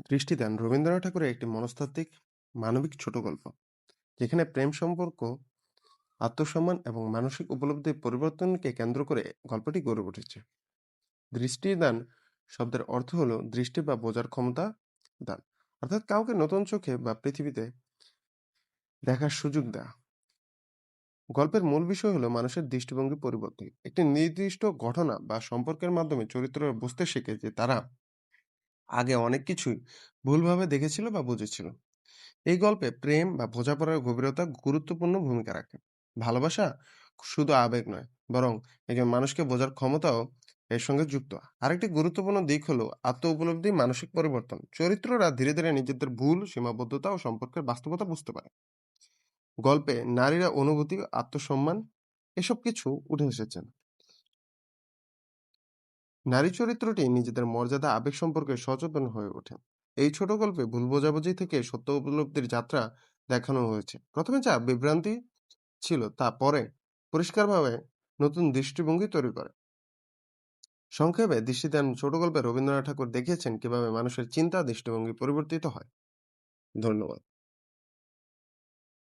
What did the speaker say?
দৃষ্টিদান রবীন্দ্রনাথ ঠাকুরের একটি মনস্তাত্ত্বিক মানবিক ছোট গল্প, যেখানে প্রেম সম্পর্ক, আত্মসম্মান এবং মানসিক উপলব্ধির পরিবর্তনকে কেন্দ্র করে গল্পটি গড়ে উঠেছে। দৃষ্টিদান শব্দের অর্থ হলো দৃষ্টি বা বোঝার ক্ষমতা দান, অর্থাৎ কাউকে নতুন চোখে বা পৃথিবীতে দেখার সুযোগ দেওয়া। গল্পের মূল বিষয় হলো মানুষের দৃষ্টিভঙ্গি পরিবর্তন। একটি নির্দিষ্ট ঘটনা বা সম্পর্কের মাধ্যমে চরিত্ররা বুঝতে শেখে যে তারা আগে অনেক কিছুই ভুলভাবে দেখেছিল বা বুঝেছিল। এই গল্পে প্রেম বা বোঝাপড়ার গভীরতা গুরুত্বপূর্ণ ভূমিকা রাখে। ভালোবাসা শুধু আবেগ নয়, বরং একজন মানুষকে বোঝার ক্ষমতাও এর সঙ্গে যুক্ত। আরেকটি গুরুত্বপূর্ণ দিক হলো আত্ম উপলব্ধি, মানসিক পরিবর্তন। চরিত্ররা ধীরে ধীরে নিজেদের ভুল, সীমাবদ্ধতা ও সম্পর্কের বাস্তবতা বুঝতে পারে। গল্পে নারীরা অনুভূতি, আত্মসম্মান এসব কিছু উঠে এসেছেন। নারী চরিত্রটি নিজেদের মর্যাদা, আবেগ সম্পর্কে সচেতন হয়ে ওঠে। এই ছোট গল্পে ভুল বোঝাবুঝি থেকে সত্য উপলব্ধির যাত্রা দেখানো হয়েছে। প্রথমে যা বিভ্রান্তি ছিল তা পরে পরিষ্কারভাবে নতুন দৃষ্টিভঙ্গি তৈরি করে। সংক্ষেপে দৃষ্টিদান ছোট গল্পে রবীন্দ্রনাথ ঠাকুর দেখিয়েছেন কিভাবে মানুষের চিন্তা, দৃষ্টিভঙ্গি পরিবর্তিত হয়। ধন্যবাদ।